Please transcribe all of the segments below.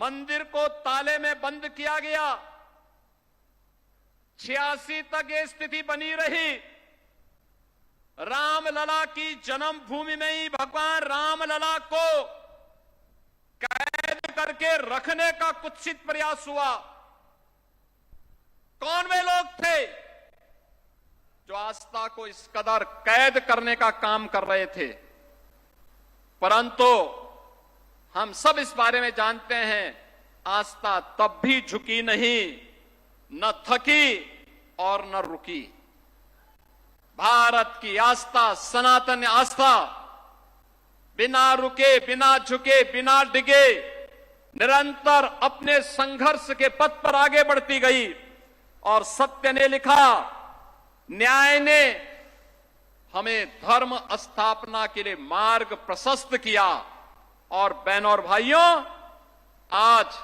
मंदिर को ताले में बंद किया गया। 86 तक ये स्थिति बनी रही। रामलला की जन्मभूमि में ही भगवान रामलला को कैद करके रखने का कुत्सित प्रयास हुआ। कौन वे लोग थे जो आस्था को इस कदर कैद करने का काम कर रहे थे? परंतु हम सब इस बारे में जानते हैं, आस्था तब भी झुकी नहीं, न थकी और न रुकी। भारत की आस्था, सनातन आस्था बिना रुके, बिना झुके, बिना डिगे निरंतर अपने संघर्ष के पथ पर आगे बढ़ती गई। और सत्य ने लिखा, न्याय ने हमें धर्म स्थापना के लिए मार्ग प्रशस्त किया। और बहनों और भाइयों, आज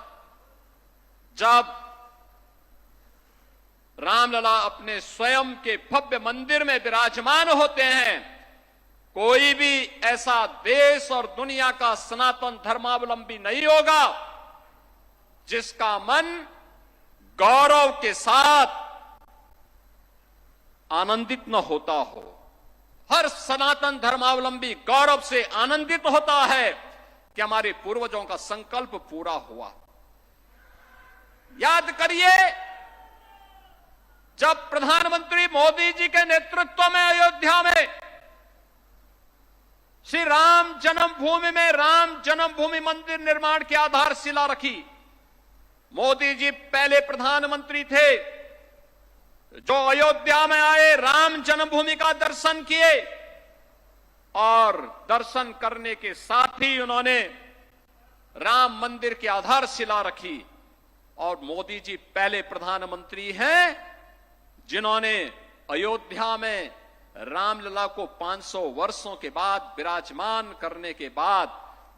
जब रामलला अपने स्वयं के भव्य मंदिर में विराजमान होते हैं, कोई भी ऐसा देश और दुनिया का सनातन धर्मावलंबी नहीं होगा जिसका मन गौरव के साथ आनंदित न होता हो। हर सनातन धर्मावलंबी गौरव से आनंदित होता है कि हमारे पूर्वजों का संकल्प पूरा हुआ। याद करिए, जब प्रधानमंत्री मोदी जी के नेतृत्व में अयोध्या में श्री राम जन्मभूमि में राम जन्मभूमि मंदिर निर्माण की आधारशिला रखी। मोदी जी पहले प्रधानमंत्री थे जो अयोध्या में आए, राम जन्मभूमि का दर्शन किए और दर्शन करने के साथ ही उन्होंने राम मंदिर की आधारशिला रखी। और मोदी जी पहले प्रधानमंत्री हैं जिन्होंने अयोध्या में रामलला को 500 वर्षों के बाद विराजमान करने के बाद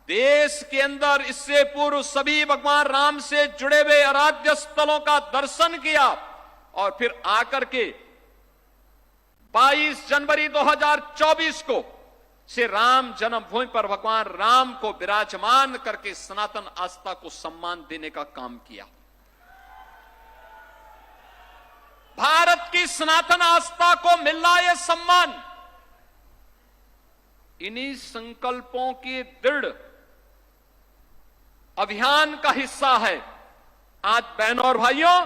देश के अंदर इससे पूर्व सभी भगवान राम से जुड़े हुए आराध्य स्थलों का दर्शन किया। और फिर आकर के 22 जनवरी 2024 को श्री राम जन्मभूमि पर भगवान राम को विराजमान करके सनातन आस्था को सम्मान देने का काम किया। भारत की सनातन आस्था को मिल रहा यह सम्मान इन्हीं संकल्पों के दृढ़ अभियान का हिस्सा है। आज बहनों और भाइयों,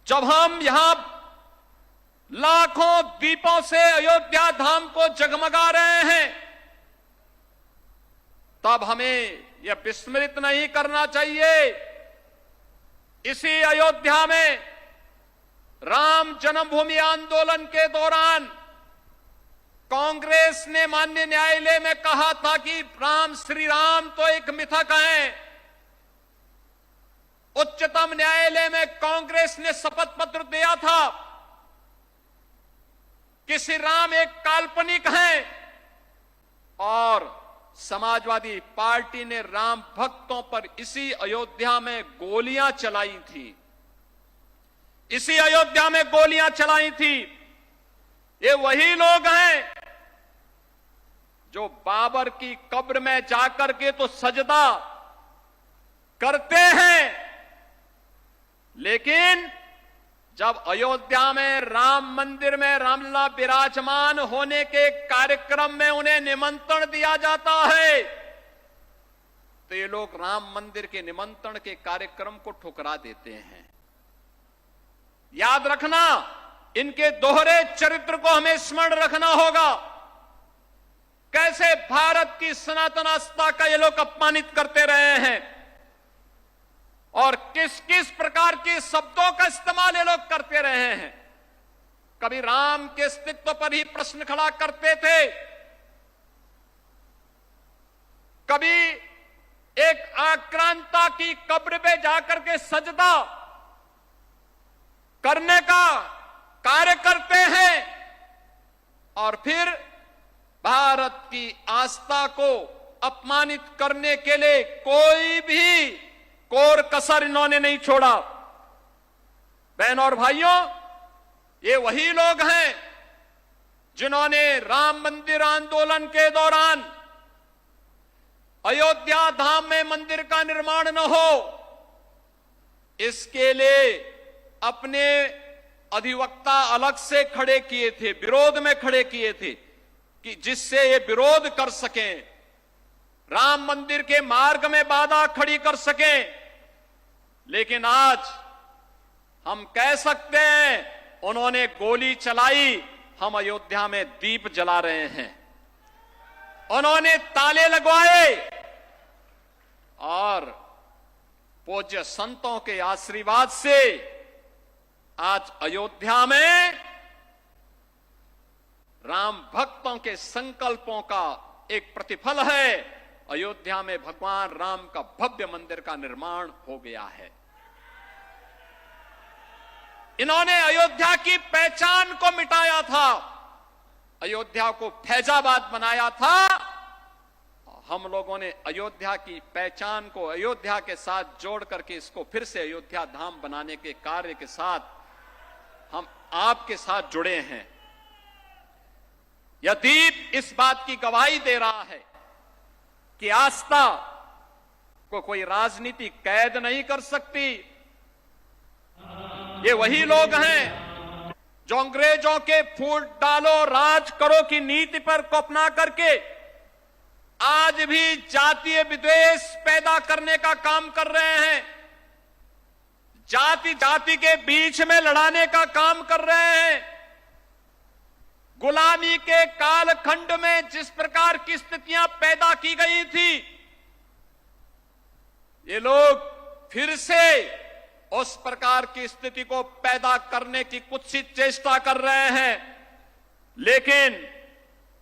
जब हम यहां लाखों दीपों से अयोध्या धाम को जगमगा रहे हैं, तब हमें यह विस्मृत नहीं करना चाहिए, इसी अयोध्या में राम जन्मभूमि आंदोलन के दौरान कांग्रेस ने माननीय न्यायालय में कहा था कि राम श्री राम तो एक मिथक हैं। उच्चतम न्यायालय में कांग्रेस ने शपथ पत्र दिया था कि श्री राम एक काल्पनिक हैं। और समाजवादी पार्टी ने राम भक्तों पर इसी अयोध्या में गोलियां चलाई थी, इसी अयोध्या में गोलियां चलाई थी। ये वही लोग हैं जो बाबर की कब्र में जाकर के तो सजदा करते हैं, लेकिन जब अयोध्या में राम मंदिर में रामलला विराजमान होने के कार्यक्रम में उन्हें निमंत्रण दिया जाता है, तो ये लोग राम मंदिर के निमंत्रण के कार्यक्रम को ठुकरा देते हैं। याद रखना, इनके दोहरे चरित्र को हमें स्मरण रखना होगा। कैसे भारत की सनातन आस्था का ये लोग अपमानित करते रहे हैं और किस किस प्रकार के शब्दों का इस्तेमाल ये लोग करते रहे हैं। कभी राम के अस्तित्व पर ही प्रश्न खड़ा करते थे, कभी एक आक्रांता की कब्र पे जाकर के सजदा करने का कार्य करते हैं, और फिर भारत की आस्था को अपमानित करने के लिए कोई भी कोर कसर इन्होंने नहीं छोड़ा। बहनों और भाइयों, ये वही लोग हैं जिन्होंने राम मंदिर आंदोलन के दौरान अयोध्या धाम में मंदिर का निर्माण न हो, इसके लिए अपने अधिवक्ता अलग से खड़े किए थे, विरोध में खड़े किए थे कि जिससे ये विरोध कर सकें, राम मंदिर के मार्ग में बाधा खड़ी कर सकें। लेकिन आज हम कह सकते हैं उन्होंने गोली चलाई, हम अयोध्या में दीप जला रहे हैं। उन्होंने ताले लगवाए और पूज्य संतों के आशीर्वाद से आज अयोध्या में राम भक्तों के संकल्पों का एक प्रतिफल है। अयोध्या में भगवान राम का भव्य मंदिर का निर्माण हो गया है। इन्होंने अयोध्या की पहचान को मिटाया था, अयोध्या को फैजाबाद बनाया था। हम लोगों ने अयोध्या की पहचान को अयोध्या के साथ जोड़ करके इसको फिर से अयोध्या धाम बनाने के कार्य के साथ हम आपके साथ जुड़े हैं। यह दीप इस बात की गवाही दे रहा है कि आस्था को कोई राजनीति कैद नहीं कर सकती। ये वही लोग हैं जो अंग्रेजों के फूट डालो राज करो की नीति पर को अपना करके आज भी जातीय विद्वेष पैदा करने का काम कर रहे हैं, जाति जाति के बीच में लड़ाने का काम कर रहे हैं। गुलामी के कालखंड में जिस प्रकार की स्थितियां पैदा की गई थी, ये लोग फिर से उस प्रकार की स्थिति को पैदा करने की कुत्सित चेष्टा कर रहे हैं। लेकिन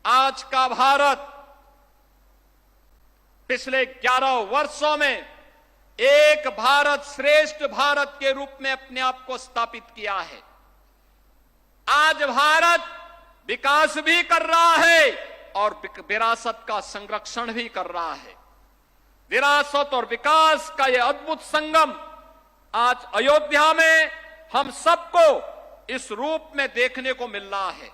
आज का भारत पिछले 11 वर्षों में एक भारत श्रेष्ठ भारत के रूप में अपने आप को स्थापित किया है। आज भारत विकास भी कर रहा है और विरासत का संरक्षण भी कर रहा है। विरासत और विकास का यह अद्भुत संगम आज अयोध्या में हम सबको इस रूप में देखने को मिल रहा है।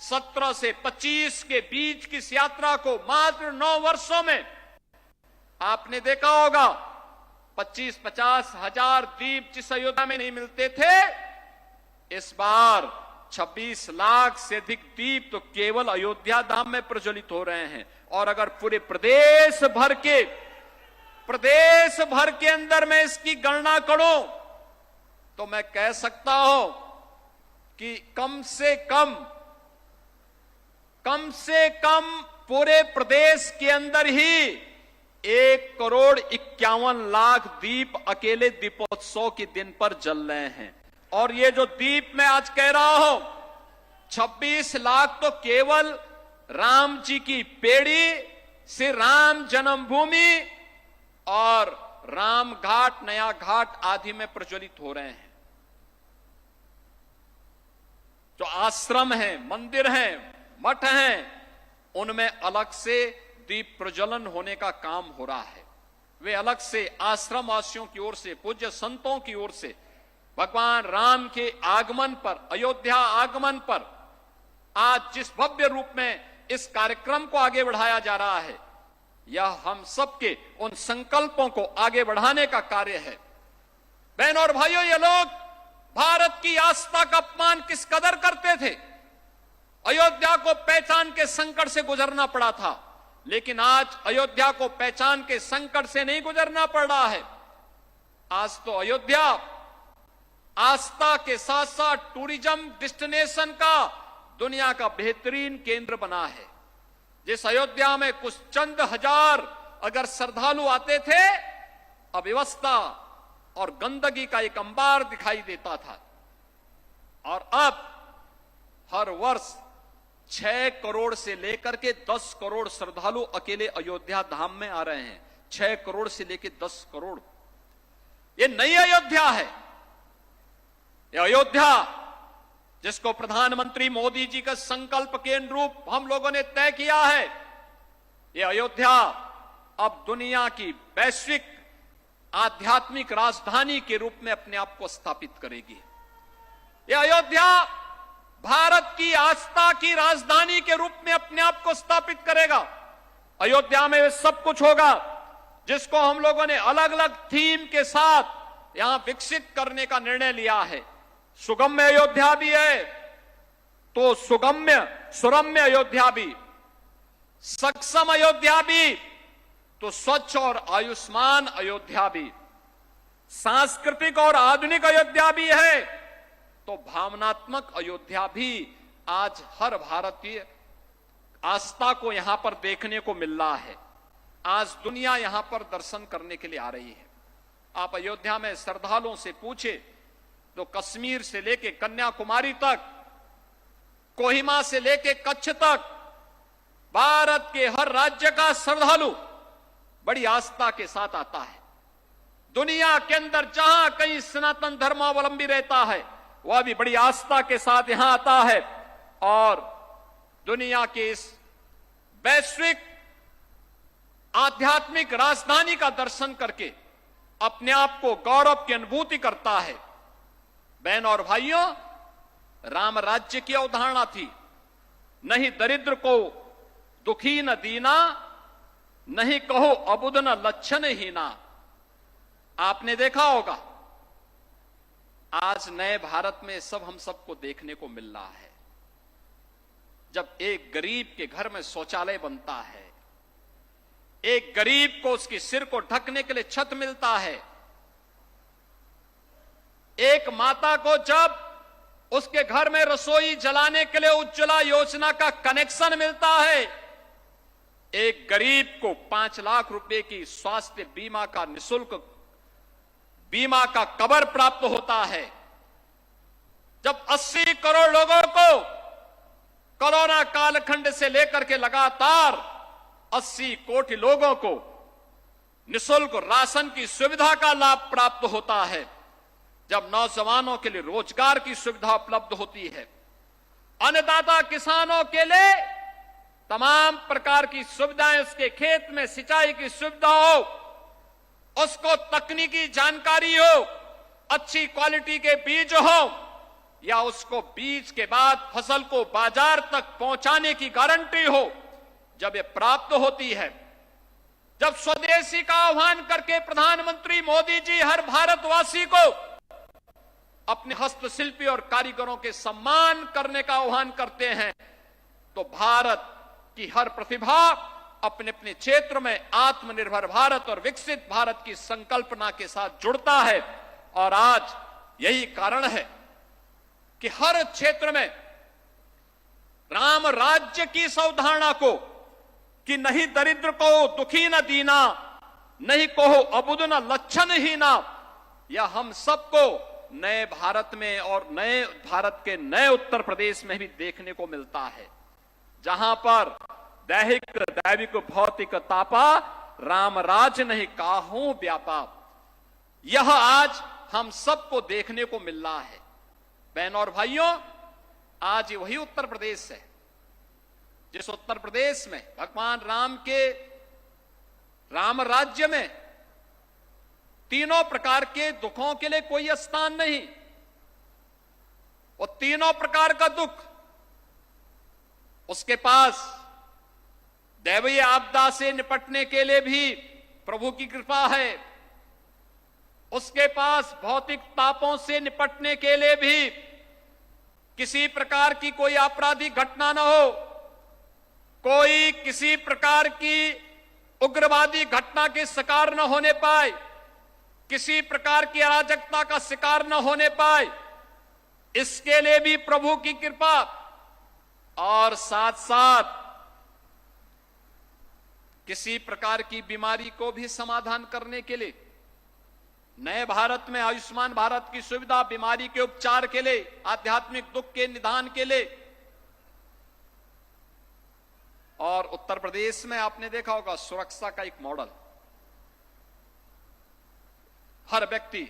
17 से 25 के बीच की इस यात्रा को मात्र 9 वर्षों में आपने देखा होगा 25-50 हजार दीप जिस अयोध्या में नहीं मिलते थे, इस बार 26 लाख से अधिक दीप तो केवल अयोध्या धाम में प्रज्वलित हो रहे हैं। और अगर पूरे प्रदेश भर के अंदर मैं इसकी गणना करूं तो मैं कह सकता हूं कि कम से कम पूरे प्रदेश के अंदर ही 1,51,00,000 दीप अकेले दीपोत्सव के दिन पर जल रहे हैं। और ये जो दीप मैं आज कह रहा हूं, 26 लाख तो केवल राम जी की पेड़ी से राम जन्मभूमि और राम घाट, नया घाट आदि में प्रज्वलित हो रहे हैं। जो आश्रम हैं, मंदिर हैं, मठ हैं, उनमें अलग से दीप प्रज्वलन होने का काम हो रहा है। वे अलग से आश्रम वासियों की ओर से, पूज्य संतों की ओर से भगवान राम के आगमन पर, अयोध्या आगमन पर आज जिस भव्य रूप में इस कार्यक्रम को आगे बढ़ाया जा रहा है, यह हम सबके उन संकल्पों को आगे बढ़ाने का कार्य है। बहनों और भाइयों, ये लोग भारत की आस्था का अपमान किस कदर करते थे। अयोध्या को पहचान के संकट से गुजरना पड़ा था, लेकिन आज अयोध्या को पहचान के संकट से नहीं गुजरना पड़ रहा है। आज तो अयोध्या आस्था के साथ साथ टूरिज्म डेस्टिनेशन का दुनिया का बेहतरीन केंद्र बना है। जिस अयोध्या में कुछ चंद हजार अगर श्रद्धालु आते थे, अव्यवस्था और गंदगी का एक अंबार दिखाई देता था। और अब हर वर्ष 6 करोड़ से लेकर के 10 करोड़ श्रद्धालु अकेले अयोध्या धाम में आ रहे हैं। 6 करोड़ से लेकर 10 करोड़। ये नई अयोध्या है। ये अयोध्या जिसको प्रधानमंत्री मोदी जी का संकल्प के अनुरूप हम लोगों ने तय किया है, ये अयोध्या अब दुनिया की वैश्विक आध्यात्मिक राजधानी के रूप में अपने आप को स्थापित करेगी। ये अयोध्या भारत की आस्था की राजधानी के रूप में अपने आप को स्थापित करेगा। अयोध्या में सब कुछ होगा जिसको हम लोगों ने अलग अलग थीम के साथ यहां विकसित करने का निर्णय लिया है। सुगम्य अयोध्या भी है तो सुरम्य अयोध्या भी, सक्षम अयोध्या भी तो स्वच्छ और आयुष्मान अयोध्या भी, सांस्कृतिक और आधुनिक अयोध्या भी है तो भावनात्मक अयोध्या भी। आज हर भारतीय आस्था को यहां पर देखने को मिल रहा है। आज दुनिया यहां पर दर्शन करने के लिए आ रही है। आप अयोध्या में श्रद्धालुओं से पूछे तो कश्मीर से लेके कन्याकुमारी तक, कोहिमा से लेके कच्छ तक, भारत के हर राज्य का श्रद्धालु बड़ी आस्था के साथ आता है। दुनिया के अंदर जहां कहीं सनातन धर्मावलंबी रहता है वह भी बड़ी आस्था के साथ यहां आता है और दुनिया के इस वैश्विक आध्यात्मिक राजधानी का दर्शन करके अपने आप को गौरव की अनुभूति करता है। बहन और भाइयों, राम राज्य की अवधारणा थी, नहीं दरिद्र को दुखी न दीना, नहीं कहो अबुद न लक्षण हीना। आपने देखा होगा आज नए भारत में सब हम सबको देखने को मिल रहा है। जब एक गरीब के घर में शौचालय बनता है, एक गरीब को उसके सिर को ढकने के लिए छत मिलता है, एक माता को जब उसके घर में रसोई जलाने के लिए उज्ज्वला योजना का कनेक्शन मिलता है, एक गरीब को 5 लाख रुपए की स्वास्थ्य बीमा का निःशुल्क बीमा का कवर प्राप्त होता है, जब 80 करोड़ लोगों को कोरोना कालखंड से लेकर के लगातार 80 कोटि लोगों को निःशुल्क राशन की सुविधा का लाभ प्राप्त होता है, जब नौजवानों के लिए रोजगार की सुविधा उपलब्ध होती है, अन्नदाता किसानों के लिए तमाम प्रकार की सुविधाएं, उसके खेत में सिंचाई की सुविधा हो, उसको तकनीकी जानकारी हो, अच्छी क्वालिटी के बीज हो या उसको बीज के बाद फसल को बाजार तक पहुंचाने की गारंटी हो, जब ये प्राप्त होती है, जब स्वदेशी का आह्वान करके प्रधानमंत्री मोदी जी हर भारतवासी को अपने हस्तशिल्पी और कारीगरों के सम्मान करने का आह्वान करते हैं, तो भारत की हर प्रतिभा अपने अपने क्षेत्र में आत्मनिर्भर भारत और विकसित भारत की संकल्पना के साथ जुड़ता है। और आज यही कारण है कि हर क्षेत्र में राम राज्य की इस अवधारणा को कि नहीं दरिद्र को दुखी न दीना, नहीं कहो अबुद न लक्षण हीना, यह हम सबको नए भारत में और नए भारत के नए उत्तर प्रदेश में भी देखने को मिलता है, जहां पर दैहिक दैविक भौतिक तापा राम राज नहीं काहू व्यापा। यह आज हम सबको देखने को मिल रहा है। बहनों और भाइयों, आज वही उत्तर प्रदेश है जिस उत्तर प्रदेश में भगवान राम के राम राज्य में तीनों प्रकार के दुखों के लिए कोई स्थान नहीं। वो तीनों प्रकार का दुख उसके पास दैवीय आपदा से निपटने के लिए भी प्रभु की कृपा है, उसके पास भौतिक तापों से निपटने के लिए भी किसी प्रकार की कोई आपराधिक घटना न हो, कोई किसी प्रकार की उग्रवादी घटना के शिकार न होने पाए, किसी प्रकार की अराजकता का शिकार न होने पाए, इसके लिए भी प्रभु की कृपा, और साथ साथ किसी प्रकार की बीमारी को भी समाधान करने के लिए नए भारत में आयुष्मान भारत की सुविधा, बीमारी के उपचार के लिए, आध्यात्मिक दुख के निदान के लिए। और उत्तर प्रदेश में आपने देखा होगा सुरक्षा का एक मॉडल, हर व्यक्ति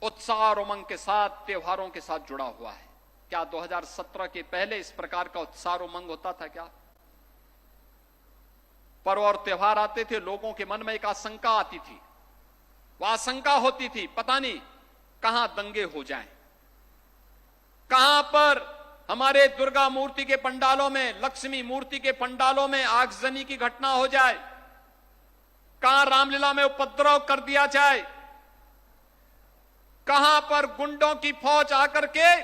उत्साह और उमंग के साथ त्योहारों के साथ जुड़ा हुआ है। क्या 2017 के पहले इस प्रकार का उत्साह और उमंग होता था क्या? पर्व और त्योहार आते थे, लोगों के मन में एक आशंका आती थी, वह आशंका होती थी पता नहीं कहां दंगे हो जाएं, कहां पर हमारे दुर्गा मूर्ति के पंडालों में, लक्ष्मी मूर्ति के पंडालों में आगजनी की घटना हो जाए, कहां रामलीला में उपद्रव कर दिया जाए, कहां पर गुंडों की फौज आकर के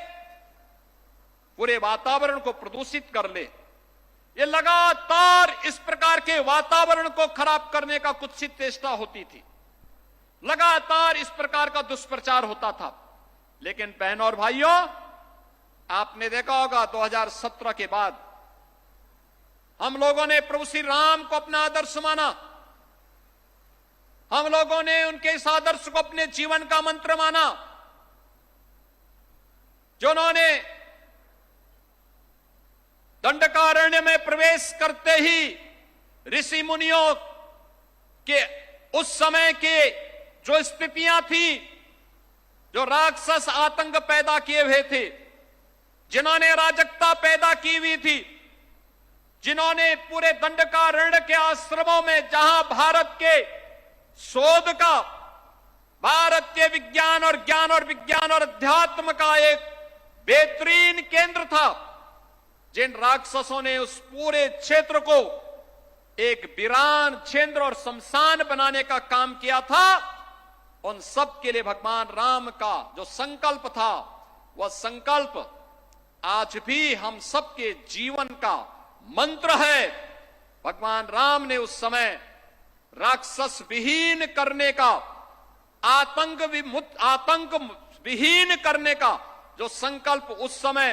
पूरे वातावरण को प्रदूषित कर ले। ये लगातार इस प्रकार के वातावरण को खराब करने का कुत्सित चेष्टा होती थी, लगातार इस प्रकार का दुष्प्रचार होता था। लेकिन बहनों और भाइयों, आपने देखा होगा 2017 के बाद हम लोगों ने प्रभु श्री राम को अपना आदर्श माना, हम लोगों ने उनके इस आदर्श को अपने जीवन का मंत्र माना, जिन्होंने दंडकारण्य में प्रवेश करते ही ऋषि मुनियों के उस समय के जो स्थितियां थी, जो राक्षस आतंक पैदा किए हुए थे, जिन्होंने अराजकता पैदा की हुई थी, जिन्होंने पूरे दंडकारण्य के आश्रमों में, जहां भारत के शोध का, भारत के विज्ञान और ज्ञान और विज्ञान और अध्यात्म का एक बेहतरीन केंद्र था, जिन राक्षसों ने उस पूरे क्षेत्र को एक वीरान क्षेत्र और शमशान बनाने का काम किया था, उन सब के लिए भगवान राम का जो संकल्प था, वह संकल्प आज भी हम सबके जीवन का मंत्र है। भगवान राम ने उस समय राक्षस विहीन करने का, आतंक विहीन करने का जो संकल्प उस समय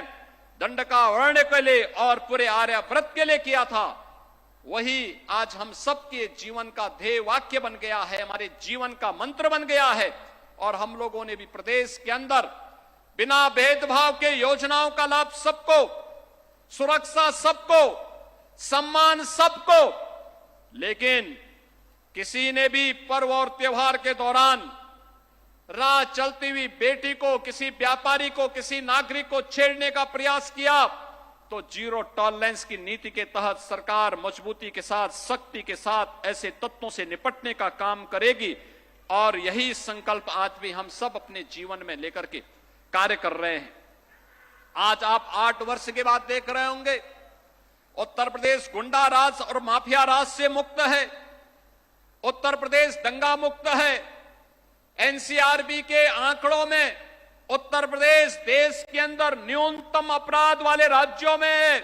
दंडकारण्य के लिए और पूरे आर्यावर्त के लिए किया था, वही आज हम सबके जीवन का ध्येय वाक्य बन गया है, हमारे जीवन का मंत्र बन गया है। और हम लोगों ने भी प्रदेश के अंदर बिना भेदभाव के योजनाओं का लाभ सबको, सुरक्षा सबको, सम्मान सबको, लेकिन किसी ने भी पर्व और त्योहार के दौरान राह चलती हुई बेटी को, किसी व्यापारी को, किसी नागरिक को छेड़ने का प्रयास किया तो जीरो टॉलरेंस की नीति के तहत सरकार मजबूती के साथ, सख्ती के साथ ऐसे तत्वों से निपटने का काम करेगी। और यही संकल्प आज भी हम सब अपने जीवन में लेकर के कार्य कर रहे हैं। आज आप 8 वर्ष के बाद देख रहे होंगे, उत्तर प्रदेश गुंडा राज और माफिया राज से मुक्त है, उत्तर प्रदेश दंगा मुक्त है। एनसीआरबी के आंकड़ों में उत्तर प्रदेश देश के अंदर न्यूनतम अपराध वाले राज्यों में है।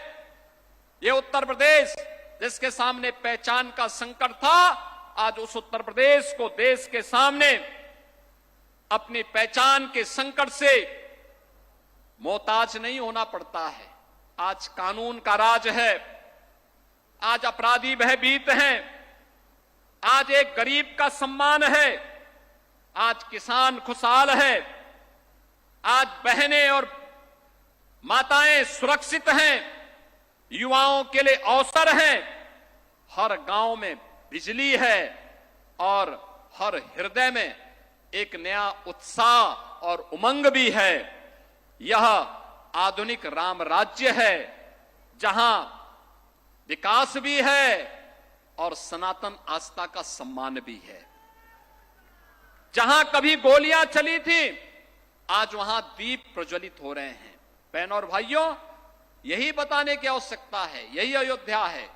ये उत्तर प्रदेश जिसके सामने पहचान का संकट था, आज उस उत्तर प्रदेश को देश के सामने अपनी पहचान के संकट से मोहताज नहीं होना पड़ता है। आज कानून का राज है, आज अपराधी भयभीत हैं, आज एक गरीब का सम्मान है, आज किसान खुशहाल है, आज बहनें और माताएं सुरक्षित हैं, युवाओं के लिए अवसर है, हर गांव में बिजली है और हर हृदय में एक नया उत्साह और उमंग भी है। यह आधुनिक राम राज्य है, जहां विकास भी है और सनातन आस्था का सम्मान भी है। जहां कभी गोलियां चली थी, आज वहां दीप प्रज्वलित हो रहे हैं। बहनों और भाइयों, यही बताने की आवश्यकता है, यही अयोध्या है।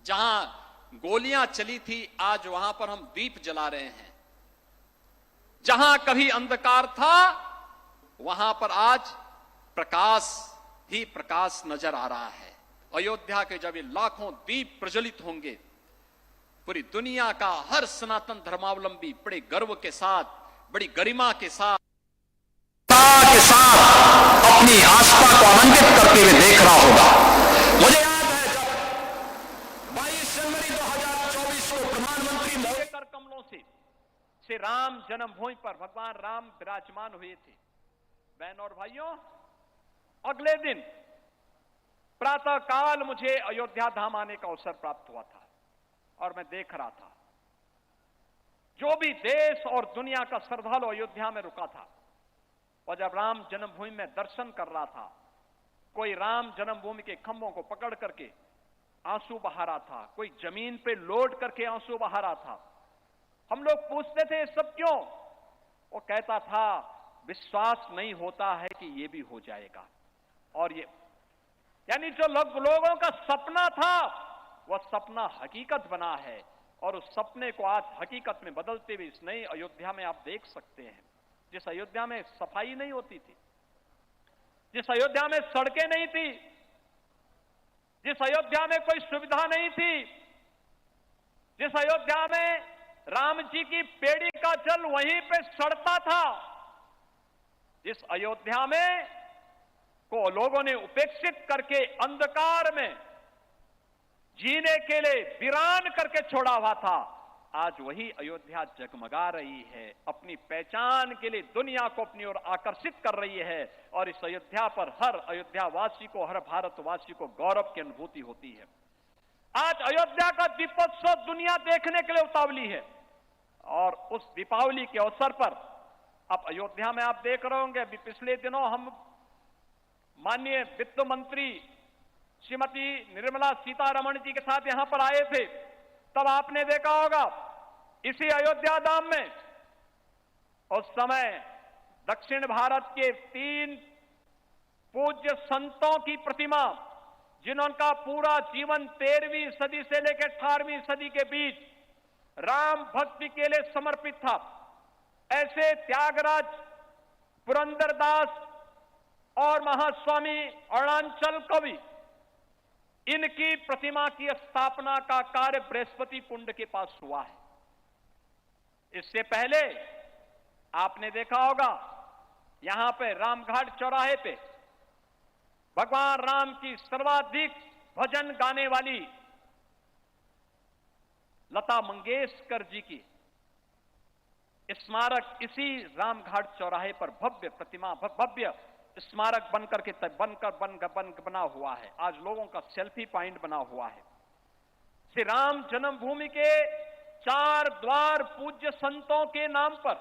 जहां गोलियां चली थी, आज वहां पर हम दीप जला रहे हैं। जहां कभी अंधकार था, वहां पर आज प्रकाश ही प्रकाश नजर आ रहा है। अयोध्या के जब ये लाखों दीप प्रज्वलित होंगे, पूरी दुनिया का हर सनातन धर्मावलंबी बड़े गर्व के साथ, बड़ी गरिमा के साथ अपनी आस्था को आनंदित करते हुए देख रहा होगा। मुझे याद है जब 22 जनवरी 2024 को प्रधानमंत्री मोदी कर कमलों से श्री राम जन्मभूमि पर भगवान राम विराजमान हुए थे। बहनों और भाइयों, अगले दिन प्रातः काल मुझे अयोध्या धाम आने का अवसर प्राप्त हुआ था और मैं देख रहा था, जो भी देश और दुनिया का श्रद्धालु अयोध्या में रुका था, और जब राम जन्मभूमि में दर्शन कर रहा था, कोई राम जन्मभूमि के खंभों को पकड़ करके आंसू बहा रहा था, कोई जमीन पे लोट करके आंसू बहा रहा था। हम लोग पूछते थे सब क्यों? वो कहता था विश्वास नहीं होता है कि ये भी हो जाएगा। और ये यानी जो लोगों का सपना था वह सपना हकीकत बना है और उस सपने को आज हकीकत में बदलते हुए इस नई अयोध्या में आप देख सकते हैं। जिस अयोध्या में सफाई नहीं होती थी, जिस अयोध्या में सड़कें नहीं थी, जिस अयोध्या में कोई सुविधा नहीं थी, जिस अयोध्या में राम जी की पेड़ी का जल वहीं पे सड़ता था, जिस अयोध्या में को लोगों ने उपेक्षित करके अंधकार में जीने के लिए वीरान करके छोड़ा हुआ था, आज वही अयोध्या जगमगा रही है, अपनी पहचान के लिए दुनिया को अपनी ओर आकर्षित कर रही है और इस अयोध्या पर हर अयोध्यावासी को, हर भारतवासी को गौरव की अनुभूति होती है। आज अयोध्या का दीपोत्सव दुनिया देखने के लिए उतावली है और उस दीपावली के अवसर पर अब अयोध्या में आप देख रहे होंगे, अभी पिछले दिनों हम माननीय वित्त मंत्री श्रीमती निर्मला सीतारमण जी के साथ यहां पर आए थे, तब आपने देखा होगा इसी अयोध्या धाम में उस समय दक्षिण भारत के 3 पूज्य संतों की प्रतिमा, जिन्होंने पूरा जीवन 13वीं सदी से लेकर 18वीं सदी के बीच राम भक्ति के लिए समर्पित था, ऐसे त्यागराज, पुरंदरदास और महास्वामी अरुणाचल कवि, इनकी प्रतिमा की स्थापना का कार्य बृहस्पति कुंड के पास हुआ है। इससे पहले आपने देखा होगा यहां पे रामघाट चौराहे पे भगवान राम की सर्वाधिक भजन गाने वाली लता मंगेशकर जी की स्मारक इसी रामघाट चौराहे पर भव्य प्रतिमा, भव्य स्मारक बनकर के बना हुआ है। आज लोगों का सेल्फी पॉइंट बना हुआ है। श्री राम जन्मभूमि के 4 द्वार पूज्य संतों के नाम पर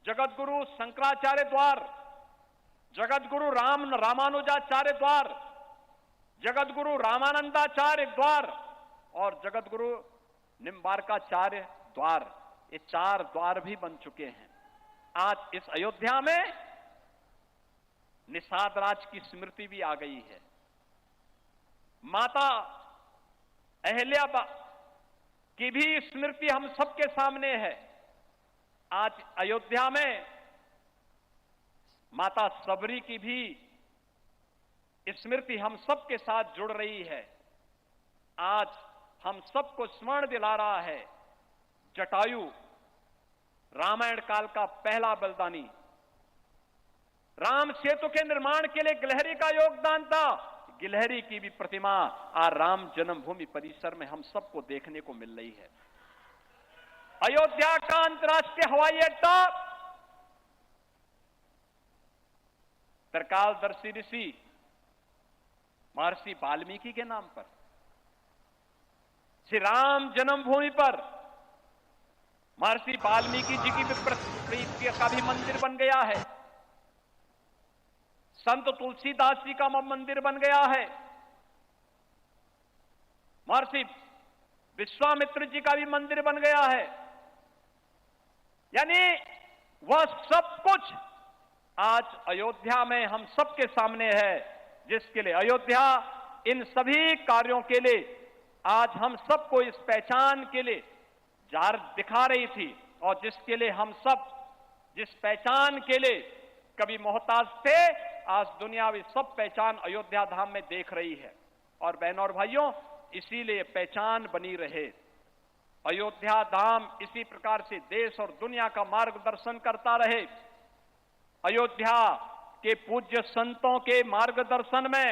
जगतगुरु शंकराचार्य द्वार, जगतगुरु रामानुजाचार्य द्वार, जगतगुरु रामानंदाचार्य द्वार और जगतगुरु निम्बारकाचार्य द्वार, ये 4 द्वार भी बन चुके हैं। आज इस अयोध्या में निषाद राज की स्मृति भी आ गई है। माता अहिल्या की भी स्मृति हम सबके सामने है। आज अयोध्या में माता सबरी की भी स्मृति हम सबके साथ जुड़ रही है। आज हम सबको स्मरण दिला रहा है जटायु, रामायण काल का पहला बलिदानी, राम सेतु के निर्माण के लिए गिलहरी का योगदान था। गिलहरी की भी प्रतिमा आज राम जन्मभूमि परिसर में हम सबको देखने को मिल रही है। अयोध्या का अंतर्राष्ट्रीय हवाई अड्डा त्रिकालदर्शी ऋषि महर्षि वाल्मीकि के नाम पर, श्री राम जन्मभूमि पर महर्षि वाल्मीकि जी की प्रीति का भी मंदिर बन गया है। संत तुलसीदास जी का मंदिर बन गया है। महर्षि विश्वामित्र जी का भी मंदिर बन गया है। यानी वह सब कुछ आज अयोध्या में हम सबके सामने है, जिसके लिए अयोध्या इन सभी कार्यों के लिए आज हम सबको इस पहचान के लिए जार दिखा रही थी और जिसके लिए हम सब जिस पहचान के लिए कभी मोहताज थे, आज दुनियावी सब पहचान अयोध्या धाम में देख रही है। और बहनों और भाइयों, इसीलिए पहचान बनी रहे। अयोध्या धाम इसी प्रकार से देश और दुनिया का मार्गदर्शन करता रहे। अयोध्या के पूज्य संतों के मार्गदर्शन में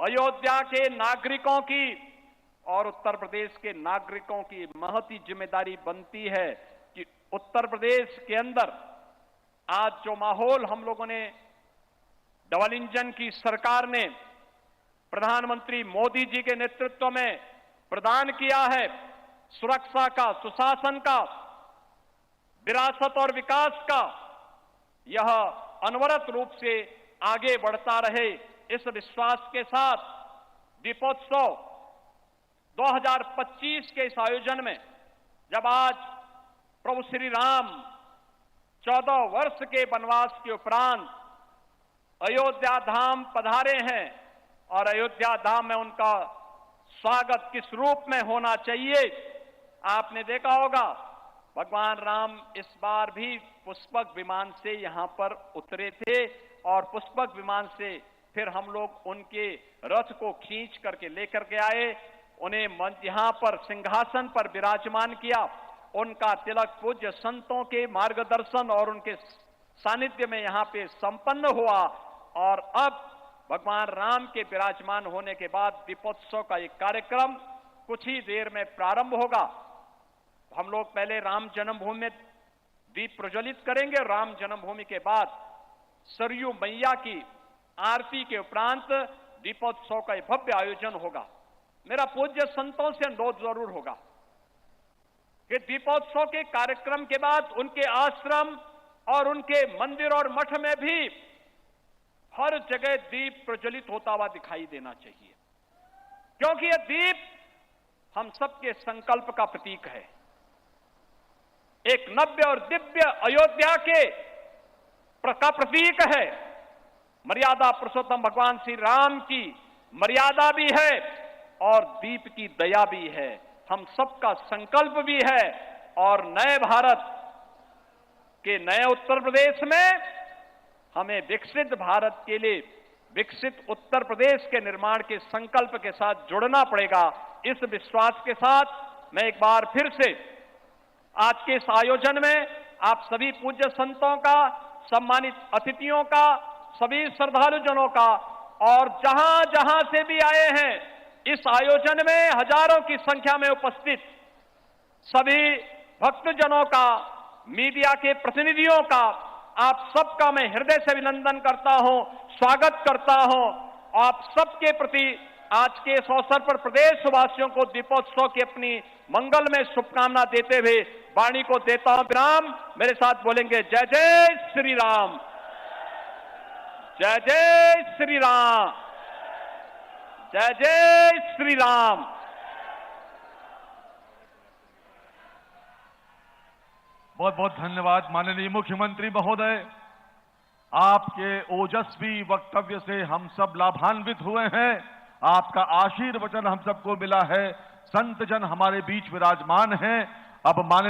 अयोध्या के नागरिकों की और उत्तर प्रदेश के नागरिकों की महती जिम्मेदारी बनती है कि उत्तर प्रदेश के अंदर आज जो माहौल हम लोगों ने डबल इंजन की सरकार ने प्रधानमंत्री मोदी जी के नेतृत्व में प्रदान किया है, सुरक्षा का, सुशासन का, विरासत और विकास का, यह अनवरत रूप से आगे बढ़ता रहे। इस विश्वास के साथ दीपोत्सव 2025 के इस आयोजन में जब आज प्रभु श्री राम 14 वर्ष के वनवास के उपरांत अयोध्या धाम पधारे हैं और अयोध्या धाम में उनका स्वागत किस रूप में होना चाहिए। आपने देखा होगा भगवान राम इस बार भी पुष्पक विमान से यहां पर उतरे थे और पुष्पक विमान से फिर हम लोग उनके रथ को खींच करके लेकर के आए, उन्हें यहां पर सिंहासन पर विराजमान किया। उनका तिलक पूज्य संतों के मार्गदर्शन और उनके सानिध्य में यहां पे संपन्न हुआ और अब भगवान राम के विराजमान होने के बाद दीपोत्सव का एक कार्यक्रम कुछ ही देर में प्रारंभ होगा। हम लोग पहले राम जन्मभूमि में दीप प्रज्वलित करेंगे। राम जन्मभूमि के बाद सरयू मैया की आरती के उपरांत दीपोत्सव का भव्य आयोजन होगा। मेरा पूज्य संतों से अनुरोध जरूर होगा कि दीपोत्सव के कार्यक्रम के बाद उनके आश्रम और उनके मंदिर और मठ में भी हर जगह दीप प्रज्वलित होता हुआ दिखाई देना चाहिए, क्योंकि यह दीप हम सबके संकल्प का प्रतीक है। एक नव्य और दिव्य अयोध्या का प्रतीक है। मर्यादा पुरुषोत्तम भगवान श्री राम की मर्यादा भी है और दीप की दया भी है। हम सबका संकल्प भी है और नए भारत के नए उत्तर प्रदेश में हमें विकसित भारत के लिए विकसित उत्तर प्रदेश के निर्माण के संकल्प के साथ जुड़ना पड़ेगा। इस विश्वास के साथ मैं एक बार फिर से आज के इस आयोजन में आप सभी पूज्य संतों का, सम्मानित अतिथियों का, सभी श्रद्धालुजनों का और जहां जहां से भी आए हैं इस आयोजन में हजारों की संख्या में उपस्थित सभी भक्तजनों का, मीडिया के प्रतिनिधियों का, आप सबका मैं हृदय से अभिनंदन करता हूं, स्वागत करता हूं। आप सबके प्रति आज के इस अवसर पर प्रदेशवासियों को दीपोत्सव की अपनी मंगलमय शुभकामना देते हुए वाणी को देता हूं विराम। मेरे साथ बोलेंगे जय जय श्री राम, जय जय श्री राम, जय जय श्री राम। बहुत बहुत धन्यवाद माननीय मुख्यमंत्री महोदय। आपके ओजस्वी वक्तव्य से हम सब लाभान्वित हुए हैं। आपका आशीर्वचन हम सबको मिला है। संत जन हमारे बीच विराजमान हैं। अब माननीय